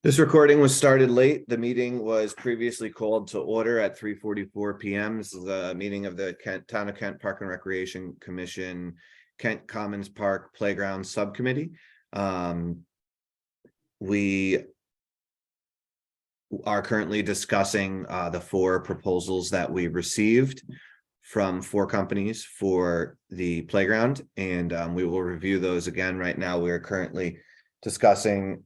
This recording was started late. The meeting was previously called to order at 3:44 p.m. This is a meeting of the Town of Kent Park and Recreation Commission, Kent Commons Park Playground Subcommittee. We are currently discussing the four proposals that we received from four companies for the playground, and we will review those again. Right now, we are currently discussing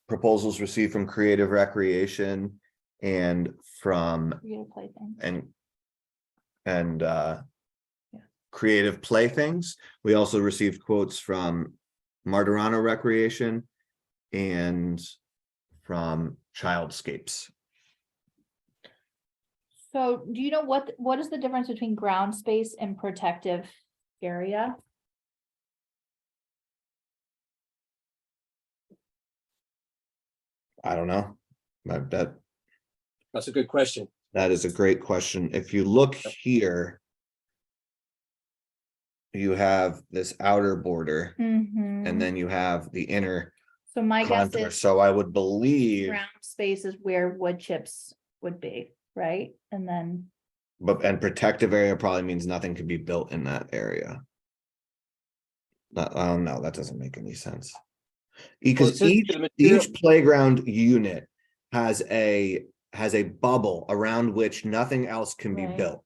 proposals received from Creative Recreation and from Creative Playthings. We also received quotes from Martorano Recreation and from Childscapes. So do you know what is the difference between ground space and protective area? I don't know. That's a good question. That is a great question. If you look here, you have this outer border, and then you have the inner So my guess contour. is So I would believe, ground space is where wood chips would be, right? And then, and protective area probably means nothing could be built in that area. No, that doesn't make any sense. Because each playground unit has a bubble around which nothing else can be Right. built.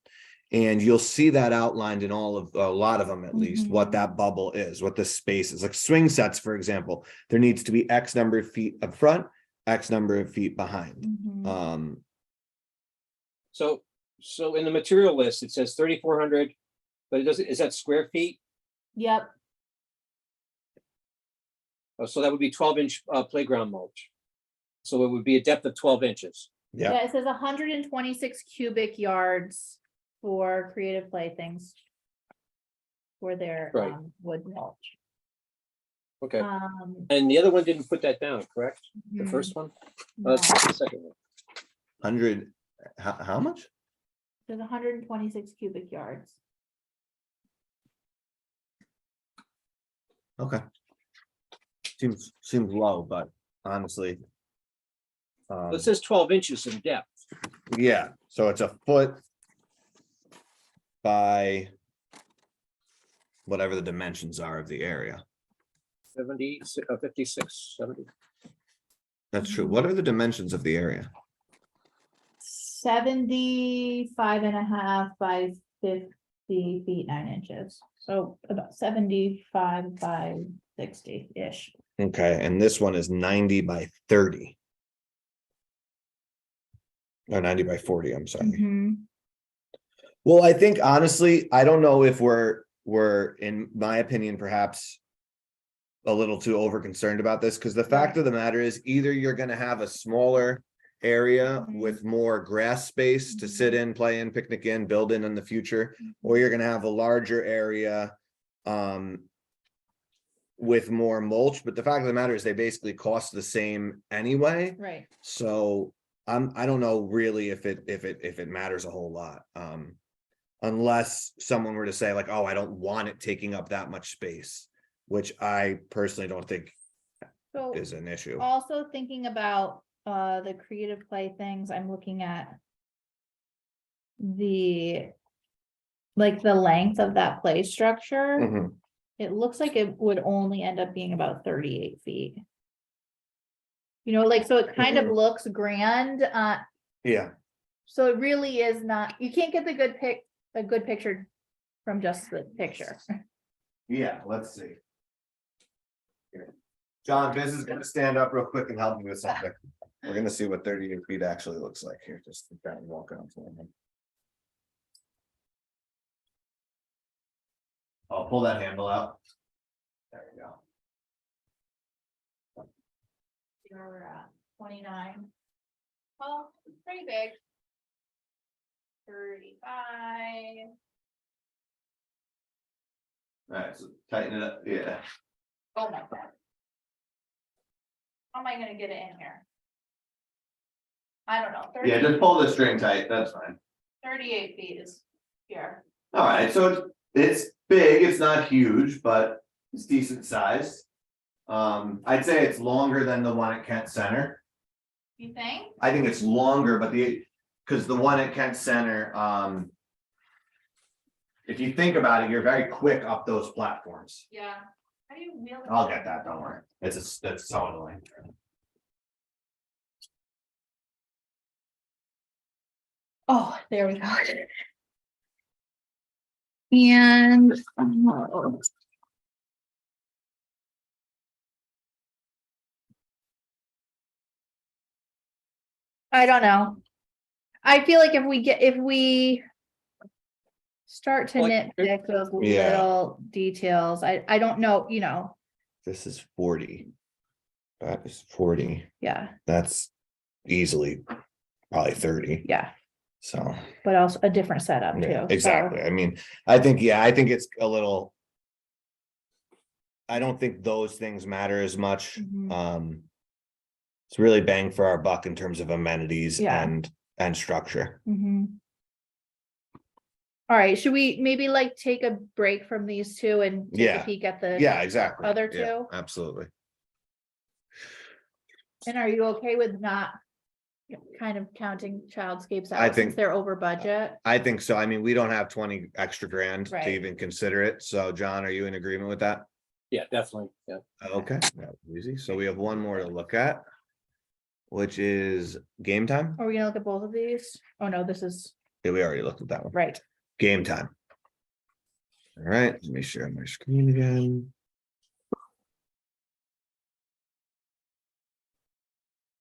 And you'll see that outlined in a lot of them, at least, what that bubble is, what the space is. Like swing sets, for example, there needs to be X number of feet up front, X number of feet behind. So in the material list, it says 3,400, but it doesn't, is that square feet? yep, So that would be 12-inch playground mulch. So it would be a depth of 12 inches. Yeah, yeah, it says 126 cubic yards for Creative Playthings for their Right. wood mulch. Okay. Um, And the other one didn't put that down, correct? The mhm, first one? no, That's the second one. 100, how much? There's 126 cubic yards. Okay. Seems low, but honestly. It says 12 inches in depth. Yeah, so it's a foot by whatever the dimensions are of the area. 70, 56, 70. That's true. What are the dimensions of the area? 75.5 by 50 feet 9 inches. So about 75 by 60-ish. Okay, and this one is 90 by 30. Or 90 by 40, I'm sorry. Well, I think honestly, I don't know if we're in my opinion, perhaps a little too over concerned about this, because the fact of the matter is either you're going to have a smaller area with more grass space to sit in, play in, picnic in, build in the future, or you're going to have a larger area with more mulch. But the fact of the matter is they basically cost the same anyway. Right. So I don't know really if it matters a whole lot. Unless someone were to say like, oh, I don't want it taking up that much space, which I personally don't think So is an issue. also thinking about the Creative Playthings, I'm looking at the length of that play structure. Mhm. It looks like it would only end up being about 38 feet. You know, like, so it kind of looks grand. Yeah, So it really is not, you can't get a good picture from just the picture. yeah, let's see. Here. John, Biz is gonna stand up real quick and help me with something. We're gonna see what 38 feet actually looks like here, just to kind of walk around for a minute. I'll pull that handle out. There we go. You're 29. Oh, it's pretty big. 35. All right, so tighten it up, yeah. Oh my God. How am I gonna get it in here? I don't know. Yeah, just pull the string tight, that's fine. 38 feet is here. All right, so it's big, it's not huge, but it's decent sized. I'd say it's longer than the one at Kent Center. You think? I think it's longer, but because the one at Kent Center, if you think about it, you're very quick up those platforms. Yeah. How do you wheel? I'll get that, don't worry. It's so annoying. Oh, there we go. And, I don't know. I feel like if we start to Well, nitpick those Yeah. little details, I don't know, you know, This is 40. That is 40. yeah, That's easily probably 30. yeah, So, but also a different setup too. yeah, so- exactly. I mean, I think it's a little. I don't think those things matter as much. Mhm. It's really bang for our buck in terms of amenities Yeah. and structure. Mhm. All right, should we maybe like take a break from these two and take Yeah. a peek at the? Yeah, exactly. Other Yeah, two? absolutely. And are you okay with not kind of counting childscapes I out since think- they're over budget? I think so. I mean, we don't have 20 extra grand to Right. even consider it. So John, are you in agreement with that? Yeah, definitely, yeah. Okay, that was easy. So we have one more to look at. Which is game time. Are we gonna look at both of these? Oh, no, this is, Yeah, we already looked at that one. right. Game time. All right, let me share my screen again.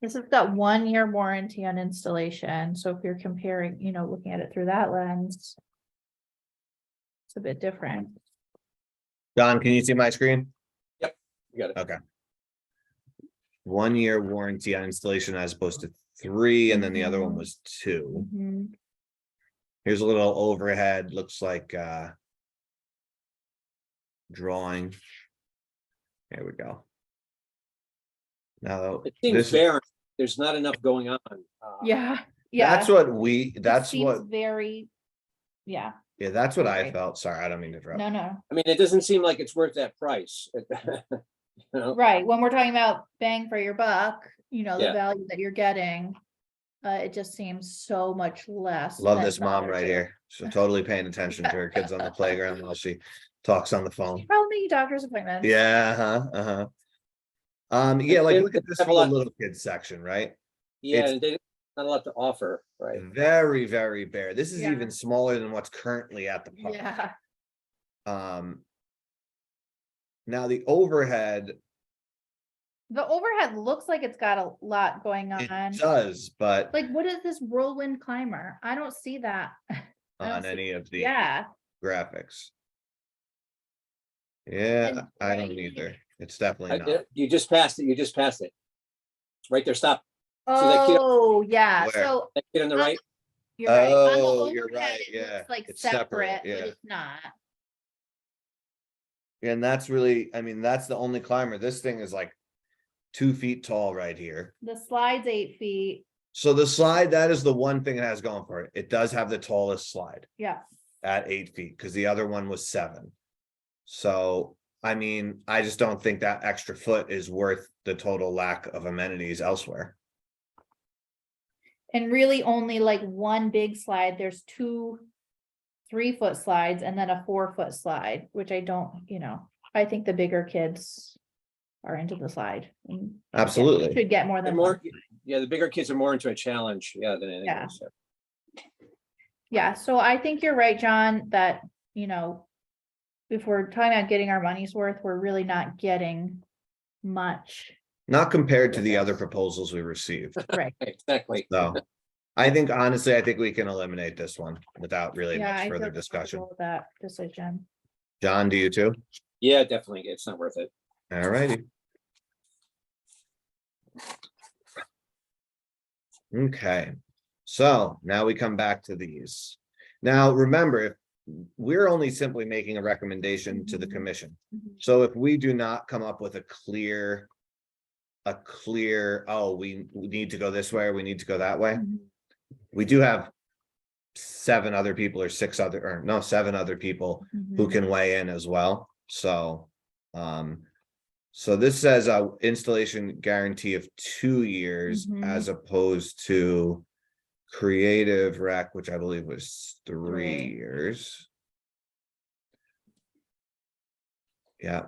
This has got 1 year warranty on installation, so if you're comparing, you know, looking at it through that lens. It's a bit different. Don, can you see my screen? You got it. Okay. 1 year warranty on installation as opposed to 3, and then the other one was 2. Mhm. Here's a little overhead, looks like drawing. There we go. Now, It seems barren. There's not enough going on. Yeah, yeah. that's what it that's seems what, very, yeah, yeah, that's what I Okay. felt. Sorry, I don't mean to interrupt. no, I mean, it doesn't seem like it's worth that price. You know, right, when we're talking about bang for your buck, you know, the Yeah. value that you're getting. It just seems so much less. Love than this the mom other right two. here. She's totally paying attention to her kids on the playground while she talks on the phone. Probably making doctor's appointments. Yeah, yeah, like They- look at they this have for a the lot- little kids section, right? yeah, they not a lot to offer, right? Very, very bare. This is Yeah. even smaller than what's currently at the park. Yeah, Now the overhead, the overhead looks like it's got a lot going it on. does, but Like, what is this whirlwind climber? I don't see that. I don't on see- any of the Yeah, graphics. Yeah, And I don't right either. It's definitely not. You just passed it. You just passed it. It's right there. Stop. that kid- oh, yeah, Where? so That kid on the right. you're right. On the Oh, you're overhead, right, it yeah. looks like It's separate, separate, but yeah. it's not. And that's really, I mean, that's the only climber. This thing is like 2 feet tall right here. The slide's 8 feet, So the slide, that is the one thing it has going for it. It does have the tallest slide yeah. at 8 feet because the other one was 7. So, I mean, I just don't think that extra foot is worth the total lack of amenities elsewhere. And really only like one big slide, there's 2 3-foot slides and then a 4-foot slide, which I don't, you know, I think the bigger kids are into the slide. and Absolutely. Should get more They're than more, one. yeah, the bigger kids are more into a challenge, yeah, than anything Yeah. else. Yeah, so I think you're right, John, that, you know, if we're talking about getting our money's worth, we're really not getting much, Not compared to the other proposals we received. right? Exactly. So I think honestly, I think we can eliminate this one without really Yeah, much I further feel discussion. comfortable with that decision. John, do you too? Yeah, definitely. It's not worth it. All righty. Okay, so now we come back to these. Now, remember, if we're only simply making a recommendation to the Mhm. commission. Mhm. So if we do not come up with a clear, oh, we need to go this way, or we need to go that way. Mhm. We do have 7 other people or 7 other people who Mhm. can weigh in as well. So, So this says a installation guarantee of 2 years Mhm. as opposed to Creative Rec, which I believe was 3 Three. years. Yeah.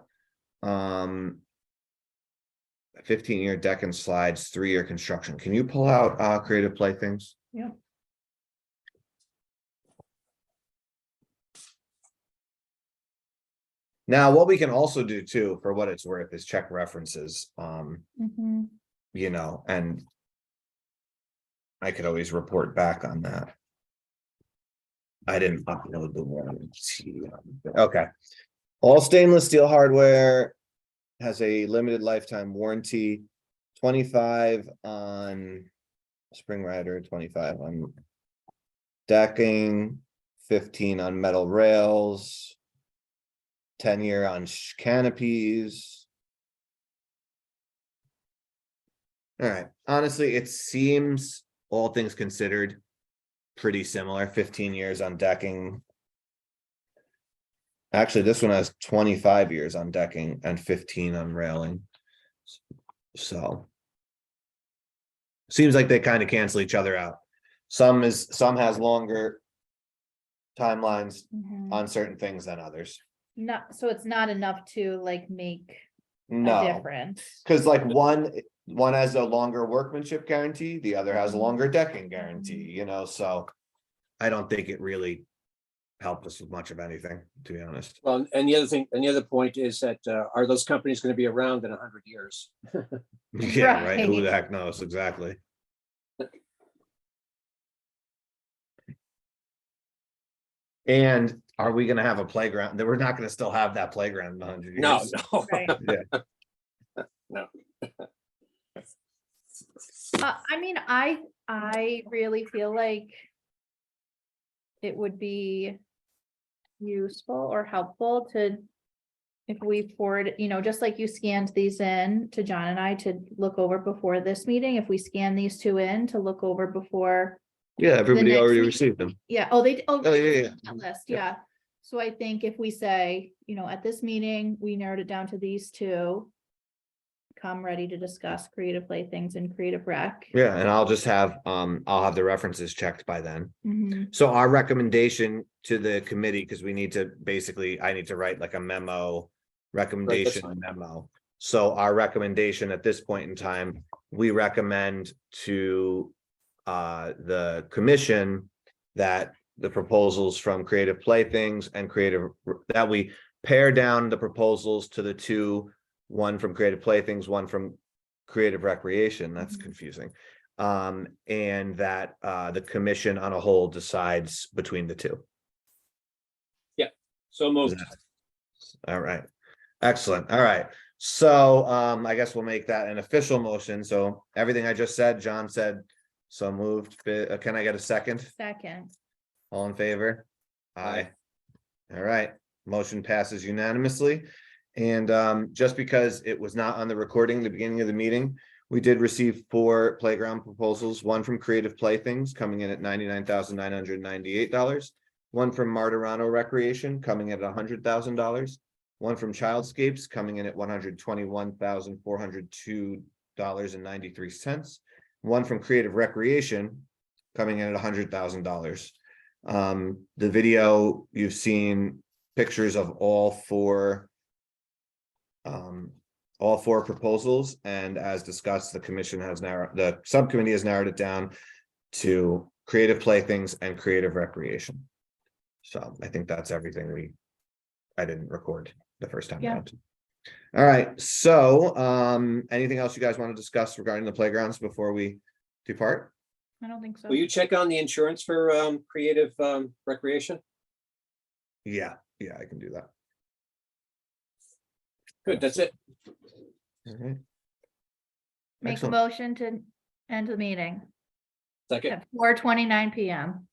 15-year deck and slides, 3-year construction. Can you pull out Creative Playthings? Yeah. Now, what we can also do too, for what it's worth, is check references, Mhm. you know, and I could always report back on that. I didn't upload the warranty. Okay. All stainless steel hardware has a limited lifetime warranty. 25 on spring rider, 25 on decking, 15 on metal rails, 10-year on canopies. All right, honestly, it seems, all things considered, pretty similar. 15 years on decking. Actually, this one has 25 years on decking and 15 on railing. So seems like they kind of cancel each other out. Some has longer timelines Mhm. on certain things than others. Not, so it's not enough to like make a No, difference. because like one has a longer workmanship guarantee, the other has a Mhm. longer decking guarantee, you know, so I don't think it really helped us with much of anything, to be honest. Well, and the other point is that, are those companies going to be around in 100 years? Yeah, right. Who the Right. heck knows? Exactly. And are we gonna have a playground? That we're not gonna still have that playground in 100 No, years? no. Right. Yeah. No. I mean, I really feel like it would be useful or helpful to, if we forward, you know, just like you scanned these in to John and I to look over before this meeting, if we scan these two in to look over before. Yeah, everybody next already meeting. received them. Yeah, oh, they, oh. Oh, yeah, yeah. That list, Yep. yeah. So I think if we say, you know, at this meeting, we narrowed it down to these two. Come ready to discuss creative playthings and creative rec. Yeah, and I'll just have, I'll have the references checked by then. Mhm. So our recommendation to the committee, because we need to basically, I need to write like a memo, recommendation fine. memo. So our recommendation at this point in time, we recommend to the commission that the proposals from Creative Playthings and that we pare down the proposals to the two, one from Creative Playthings, one from Creative Recreation. That's Mhm. confusing. And that the commission on a whole decides between the two. So Is moved. that- All right, excellent. All right, so I guess we'll make that an official motion. So everything I just said, John said, so moved. Can I get a second? Second, All in favor? Aye. All right, motion passes unanimously. And just because it was not on the recording at the beginning of the meeting, we did receive 4 playground proposals, one from Creative Playthings coming in at $99,998. One from Martirano Recreation coming in at $100,000. One from Childscapes coming in at $121,402.93. One from Creative Recreation coming in at $100,000. The video, you've seen pictures of all four proposals, and as discussed, the subcommittee has narrowed it down to Creative Playthings and Creative Recreation. So I think that's everything I didn't record the first time Yeah. around. All right, so anything else you guys want to discuss regarding the playgrounds before we depart? I don't think so. Will you check on the insurance for creative recreation? Yeah, I can do that. Good, that's it. All right. Make a Excellent. motion to end the meeting Second. at 4:29 PM.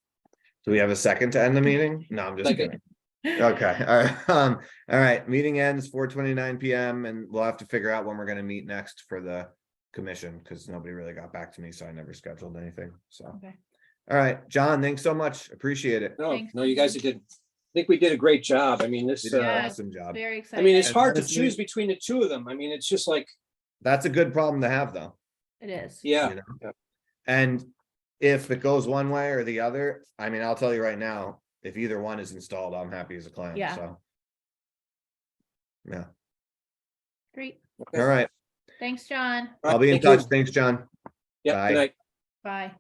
Do we have a second to end the meeting? No, I'm just Second. kidding. Okay, all right. All right, meeting ends 4:29 PM, and we'll have to figure out when we're gonna meet next for the commission, because nobody really got back to me, so I never scheduled anything, so. Okay. All right, John, thanks so much. Appreciate it. No, Thanks. no, you guys didn't. think we did a great job. I mean, You this, did an Yeah. awesome job. Very I excited. mean, it's And hard to honestly- choose between the two of them. I mean, it's just like, That's a good problem to have, though. It is. yeah. You know? yeah. And if it goes one way or the other, I mean, I'll tell you right now, if either one is installed, I'm happy as a clam, Yeah. so. Yeah, Great. Okay. all right, Thanks, John. All I'll right, be in thank you. touch. Thanks, John. Yeah, Bye. good night. Bye.